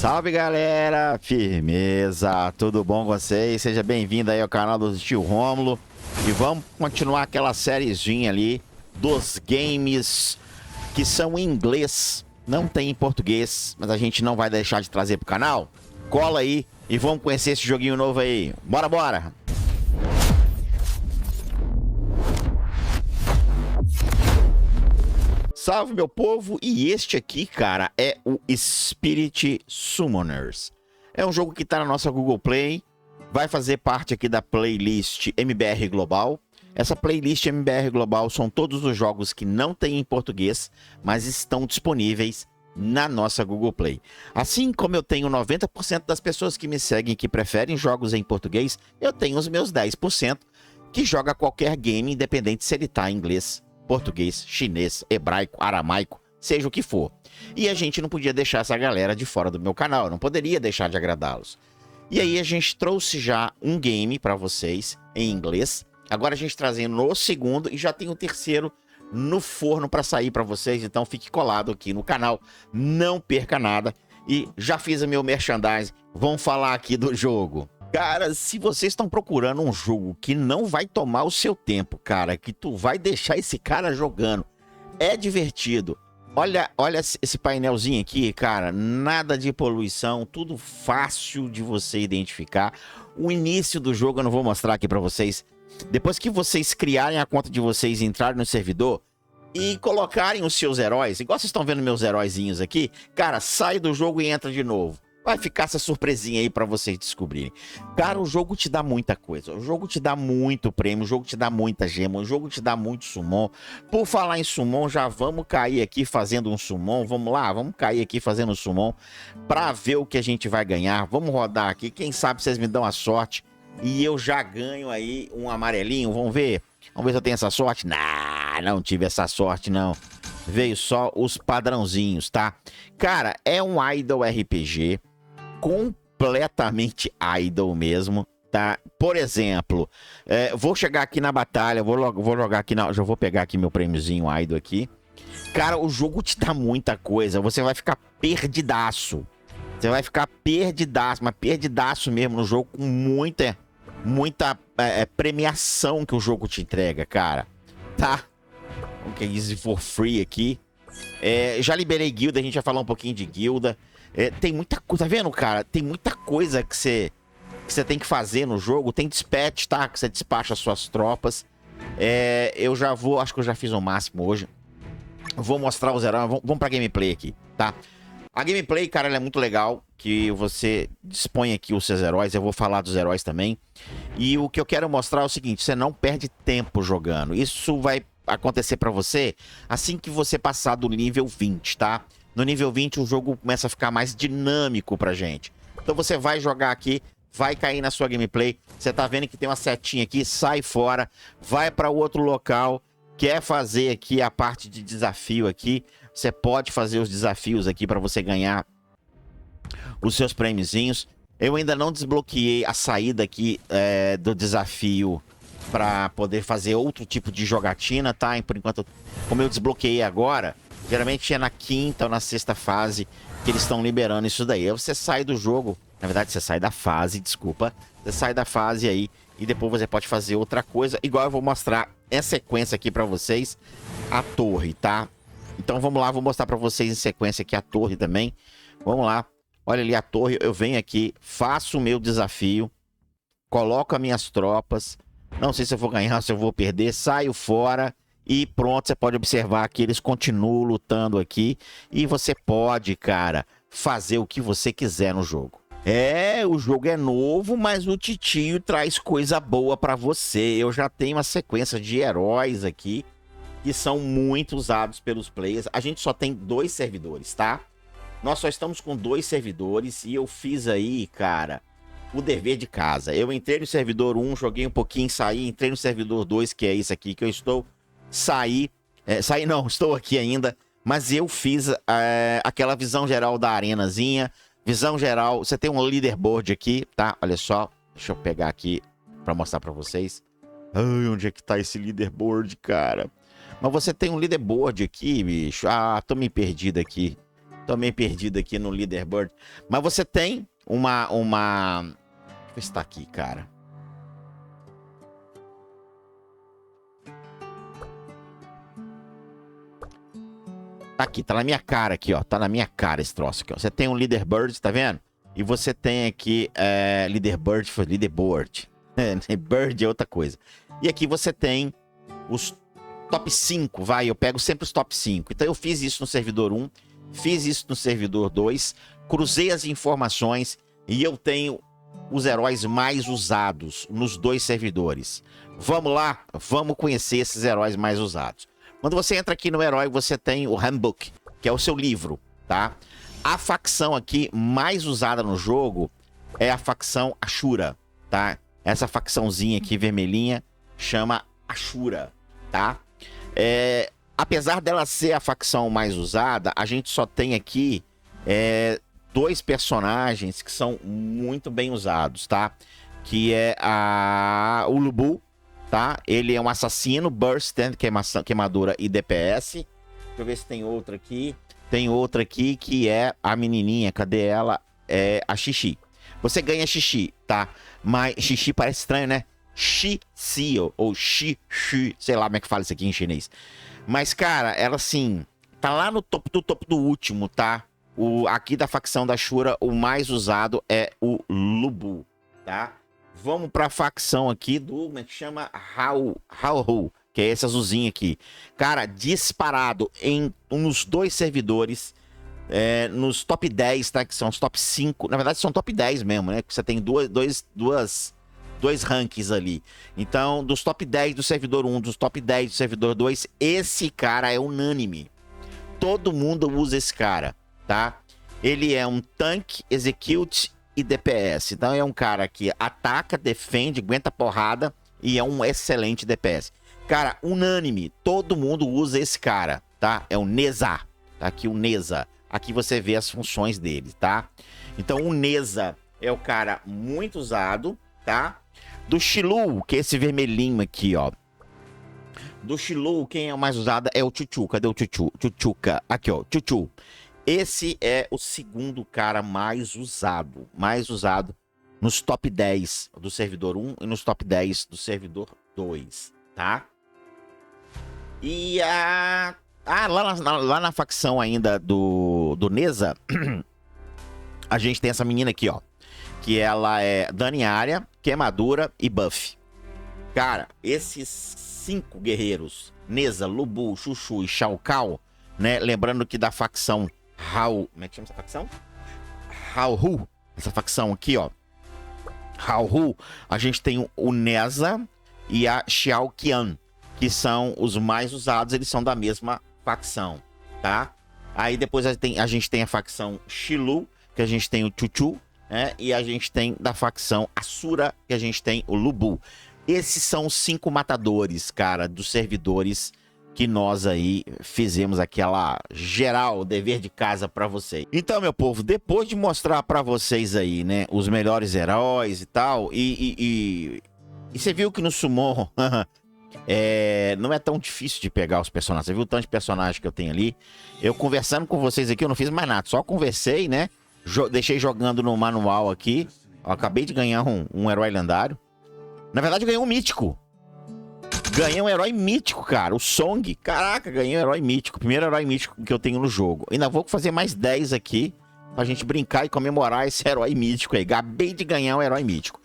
Salve galera, firmeza, tudo bom com vocês? Seja bem-vindo aí ao canal do Tio Rômulo e vamos continuar aquela sériezinha ali dos games que são em inglês, não tem em português, mas a gente não vai deixar de trazer pro canal. Cola aí e vamos conhecer esse joguinho novo aí, bora, bora! Salve, meu povo! E este aqui, cara, é o Spirit Summoners. É um jogo que tá na nossa Google Play, vai fazer parte aqui da playlist MBR Global. Essa playlist MBR Global são todos os jogos que não tem em português, mas estão disponíveis na nossa Google Play. Assim como eu tenho 90% das pessoas que me seguem que preferem jogos em português, eu tenho os meus 10% que joga qualquer game, independente se ele tá em inglês, português, chinês, hebraico, aramaico, seja o que for. E a gente não podia deixar essa galera de fora do meu canal, não poderia deixar de agradá-los. E aí a gente trouxe já um game para vocês em inglês. Agora a gente trazendo o segundo e já tem o terceiro no forno para sair para vocês. Então fique colado aqui no canal, não perca nada. E já fiz o meu merchandising, vamos falar aqui do jogo. Cara, se vocês estão procurando um jogo que não vai tomar o seu tempo, cara, que tu vai deixar esse cara jogando, é divertido. Olha esse painelzinho aqui, cara, nada de poluição, tudo fácil de você identificar. O início do jogo eu não vou mostrar aqui pra vocês. Depois que vocês criarem a conta de vocês e entrarem no servidor e colocarem os seus heróis, igual vocês estão vendo meus heróizinhos aqui, cara, sai do jogo e entra de novo. Vai ficar essa surpresinha aí pra vocês descobrirem. Cara, o jogo te dá muita coisa. O jogo te dá muito prêmio. O jogo te dá muita gema. O jogo te dá muito summon. Por falar em summon, já vamos cair aqui fazendo um summon. Vamos lá, vamos cair aqui fazendo um summon pra ver o que a gente vai ganhar. Vamos rodar aqui. Quem sabe vocês me dão a sorte e eu já ganho aí um amarelinho. Vamos ver? Vamos ver se eu tenho essa sorte. Não tive essa sorte, não. Veio só os padrãozinhos, tá? Cara, é um Idle RPG. Completamente idle mesmo, tá? Por exemplo, vou chegar aqui na batalha, vou jogar aqui, já vou pegar aqui meu prêmiozinho idle aqui. Cara, o jogo te dá muita coisa, você vai ficar perdidaço. Você vai ficar perdidaço, mas perdidaço mesmo no jogo, com muita premiação que o jogo te entrega, cara. Tá? Ok, easy for free aqui. Já liberei guilda, a gente vai falar um pouquinho de guilda. Tem muita coisa, tá vendo, cara? Tem muita coisa que você tem que fazer no jogo. Tem dispatch, tá? Que você despacha as suas tropas. Eu já vou, acho que eu já fiz o máximo hoje. Vou mostrar os heróis, vamos pra gameplay aqui, tá? A gameplay, cara, ela é muito legal, que você dispõe aqui os seus heróis. Eu vou falar dos heróis também. E o que eu quero mostrar é o seguinte, você não perde tempo jogando. Isso vai acontecer pra você assim que você passar do nível 20, tá? No nível 20 o jogo começa a ficar mais dinâmico pra gente. Então você vai jogar aqui, vai cair na sua gameplay. Você tá vendo que tem uma setinha aqui, sai fora, vai pra outro local. Quer fazer aqui a parte de desafio aqui, você pode fazer os desafios aqui pra você ganhar os seus prêmiozinhos. Eu ainda não desbloqueei a saída aqui do desafio pra poder fazer outro tipo de jogatina, tá? E por enquanto, como eu desbloqueei agora, geralmente é na quinta ou na sexta fase que eles estão liberando isso daí. Aí você sai do jogo, na verdade você sai da fase, desculpa. Você sai da fase aí e depois você pode fazer outra coisa. Igual eu vou mostrar em sequência aqui pra vocês a torre, tá? Então vamos lá, vou mostrar pra vocês em sequência aqui a torre também. Vamos lá, olha ali a torre, eu venho aqui, faço o meu desafio, coloco as minhas tropas. Não sei se eu vou ganhar, se eu vou perder, saio fora. E pronto, você pode observar que eles continuam lutando aqui. E você pode, cara, fazer o que você quiser no jogo. O jogo é novo, mas o titio traz coisa boa pra você. Eu já tenho uma sequência de heróis aqui que são muito usados pelos players. A gente só tem 2 servidores, tá? Nós só estamos com 2 servidores e eu fiz aí, cara, o dever de casa. Eu entrei no servidor 1, joguei um pouquinho, saí, entrei no servidor 2, que é esse aqui que eu estou. Saí não, estou aqui ainda, mas eu fiz aquela visão geral da arenazinha, visão geral, você tem um leaderboard aqui, tá? Olha só, deixa eu pegar aqui pra mostrar pra vocês. Ai, onde é que tá esse leaderboard, cara? Mas você tem um leaderboard aqui, bicho. Tô me perdido aqui. Tô meio perdido aqui no Leaderboard. Mas você tem uma... Deixa eu ver se tá aqui, cara. Tá aqui, tá na minha cara aqui, ó. Tá na minha cara esse troço aqui, ó. Você tem um Leaderboard, tá vendo? E você tem aqui Leaderboard. Bird é outra coisa. E aqui você tem os top 5, vai. Eu pego sempre os top 5. Então eu fiz isso no servidor 1, fiz isso no servidor 2, cruzei as informações e eu tenho os heróis mais usados nos dois servidores. Vamos lá? Vamos conhecer esses heróis mais usados. Quando você entra aqui no herói, você tem o Handbook, que é o seu livro, tá? A facção aqui mais usada no jogo é a facção Ashura, tá? Essa facçãozinha aqui vermelhinha chama Ashura, tá? Apesar dela ser a facção mais usada, a gente só tem aqui dois personagens que são muito bem usados, tá? Que é o Lubu, tá? Ele é um assassino, Burst, queimadura e DPS. Deixa eu ver se tem outra aqui. Tem outra aqui que é a menininha, cadê ela? É a Xixi. Você ganha Xixi, tá? Mas Xixi parece estranho, né? Xixi ou Xixi, sei lá como é que fala isso aqui em chinês. Mas, cara, ela assim, tá lá no topo do último, tá? Aqui da facção da Ashura, o mais usado é o Lubu, tá? Vamos pra facção aqui do, como é que chama? Hao-Hu, que é esse azulzinho aqui. Cara, disparado nos dois servidores, nos top 10, tá? Que são os top 5. Na verdade, são top 10 mesmo, né? Que você tem dois rankings ali. Então, dos top 10 do servidor 1, dos top 10 do servidor 2, esse cara é unânime. Todo mundo usa esse cara, tá? Ele é um tanque, execute e DPS. Então, é um cara que ataca, defende, aguenta porrada e é um excelente DPS. Cara, unânime, todo mundo usa esse cara, tá? É o Neza. Tá aqui o Neza. Aqui você vê as funções dele, tá? Então, o Neza é o cara muito usado, tá? Do Xilu, que é esse vermelhinho aqui, ó. Do Xilu, quem é o mais usado é o Chuchu. Cadê o Chuchu? Chuchuca. Aqui, ó, Chuchu. Esse é o segundo cara mais usado. Mais usado nos top 10 do servidor 1 e nos top 10 do servidor 2, tá? E lá na facção ainda do Neza, a gente tem essa menina aqui, ó. Que ela é dano em área, queimadura e buff. Cara, esses 5 guerreiros, Neza, Lubu, Chuchu e Shao Kahn, né? Lembrando que da facção Hao... Como é que chama essa facção? Hao-Hu. Essa facção aqui, ó. Hao-Hu. A gente tem o Neza e a Xiao Qian, que são os mais usados. Eles são da mesma facção, tá? Aí depois a gente tem a facção Xilu, que a gente tem o Chuchu, né? E a gente tem da facção Ashura, que a gente tem o Lubu. Esses são os 5 matadores, cara, dos servidores que nós aí fizemos aquela geral dever de casa pra vocês. Então, meu povo, depois de mostrar pra vocês aí, né, os melhores heróis e tal, e você viu que no Summon não é tão difícil de pegar os personagens. Você viu o tanto de personagem que eu tenho ali? Eu conversando com vocês aqui, eu não fiz mais nada, só conversei, né? Deixei jogando no manual aqui. Eu acabei de ganhar um herói lendário. Na verdade, eu ganhei um mítico. Ganhei um herói mítico, cara. O Song. Caraca, ganhei um herói mítico. Primeiro herói mítico que eu tenho no jogo. Ainda vou fazer mais 10 aqui pra gente brincar e comemorar esse herói mítico aí. Acabei de ganhar um herói mítico.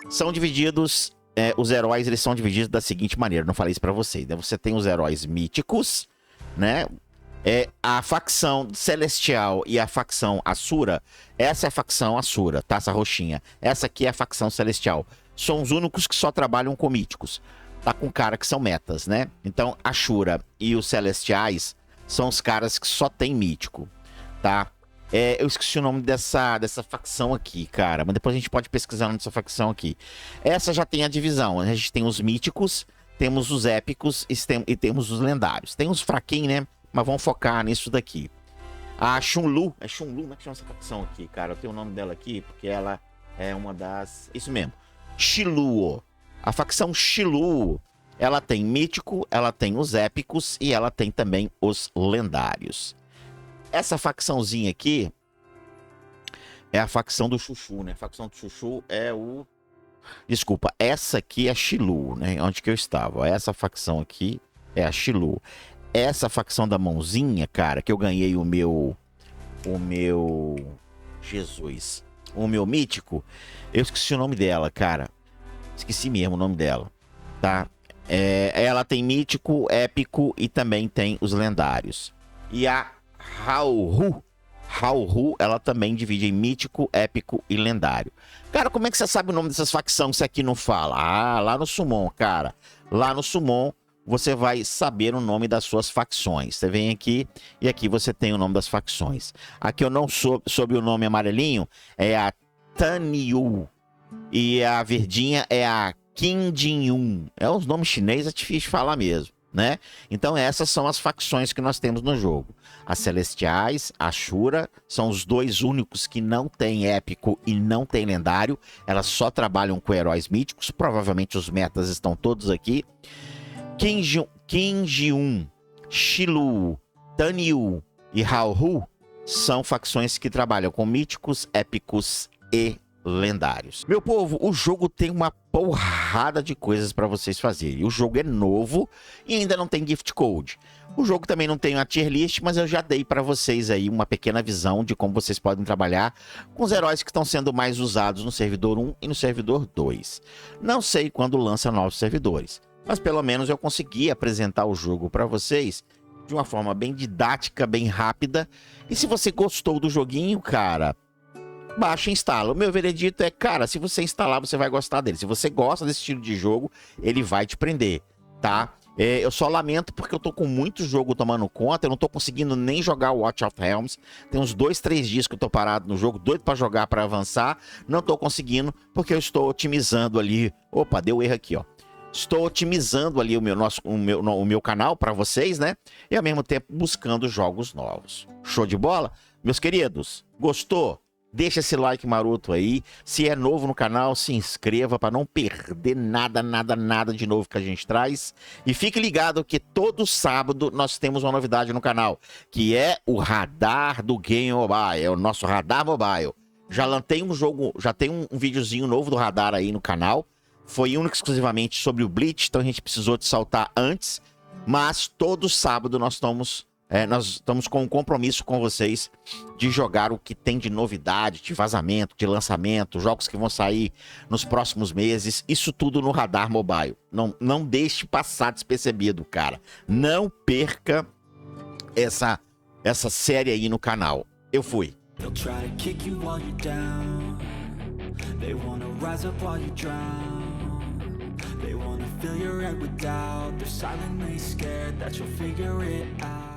São divididos... os heróis, eles são divididos da seguinte maneira. Não falei isso pra vocês, né? Você tem os heróis míticos, né? A facção Celestial e a facção Ashura. Essa é a facção Ashura, tá? Essa roxinha. Essa aqui é a facção Celestial. São os únicos que só trabalham com míticos. Tá com cara que são metas, né? Então, Ashura e os Celestiais são os caras que só tem mítico, tá? Eu esqueci o nome dessa facção aqui, cara. Mas depois a gente pode pesquisar o nome dessa facção aqui. Essa já tem a divisão. A gente tem os míticos, temos os épicos e temos os lendários. Tem uns fraquinhos, né? Mas vamos focar nisso daqui. A Chun-Lu. É Chun-Lu? Como é que chama essa facção aqui, cara? Eu tenho o nome dela aqui porque ela é uma das... Isso mesmo. Xiluo. A facção Xiluo, ela tem mítico, ela tem os épicos e ela tem também os lendários. Essa facçãozinha aqui é a facção do Chuchu, né? A facção do Chuchu é o... Desculpa, essa aqui é a Xilu, né? Onde que eu estava. Essa facção aqui é a Xilu. Essa facção da mãozinha, cara, que eu ganhei o meu... Jesus. O meu mítico. Eu esqueci o nome dela, cara. Esqueci mesmo o nome dela, tá? Ela tem mítico, épico e também tem os lendários. E a Haoru, ela também divide em mítico, épico e lendário. Cara, como é que você sabe o nome dessas facções se aqui não fala? Ah, lá no Summon, cara. Lá no Summon você vai saber o nome das suas facções. Você vem aqui e aqui você tem o nome das facções. Aqui eu não soube o nome amarelinho, é a Tanyu. E a verdinha é a Kim Jin-un. É uns nomes chineses, é difícil de falar mesmo, né? Então essas são as facções que nós temos no jogo. As Celestiais, a Ashura, são os dois únicos que não tem épico e não tem lendário. Elas só trabalham com heróis míticos. Provavelmente os metas estão todos aqui. Kim Ji-un, Xilu, Tanyu e Haoru são facções que trabalham com míticos, épicos e lendários. Meu povo, o jogo tem uma porrada de coisas para vocês fazerem. O jogo é novo e ainda não tem gift code. O jogo também não tem uma tier list, mas eu já dei para vocês aí uma pequena visão de como vocês podem trabalhar com os heróis que estão sendo mais usados no servidor 1 e no servidor 2. Não sei quando lança novos servidores, mas pelo menos eu consegui apresentar o jogo para vocês de uma forma bem didática, bem rápida. E se você gostou do joguinho, cara, baixa e instala. O meu veredito é, cara, se você instalar, você vai gostar dele. Se você gosta desse estilo de jogo, ele vai te prender, tá? Eu só lamento porque eu tô com muito jogo tomando conta, eu não tô conseguindo nem jogar o Watch of Realms. Tem uns 2, 3 dias que eu tô parado no jogo, doido pra jogar, pra avançar. Não tô conseguindo porque eu estou otimizando ali. Opa, deu erro aqui, ó. Estou otimizando ali o meu canal para vocês, né? E ao mesmo tempo buscando jogos novos. Show de bola? Meus queridos, gostou? Deixa esse like maroto aí. Se é novo no canal, se inscreva para não perder nada de novo que a gente traz. E fique ligado que todo sábado nós temos uma novidade no canal, que é o Radar do Game Mobile. É o nosso Radar Mobile. Já tem um videozinho novo do Radar aí no canal. Foi único exclusivamente sobre o Bleach, então a gente precisou de saltar antes. Mas todo sábado nós estamos com um compromisso com vocês de jogar o que tem de novidade, de vazamento, de lançamento, jogos que vão sair nos próximos meses. Isso tudo no Radar Mobile. Não deixe passar despercebido, cara. Não perca essa série aí no canal. Eu fui. They wanna fill your head with doubt. They're silently scared that you'll figure it out.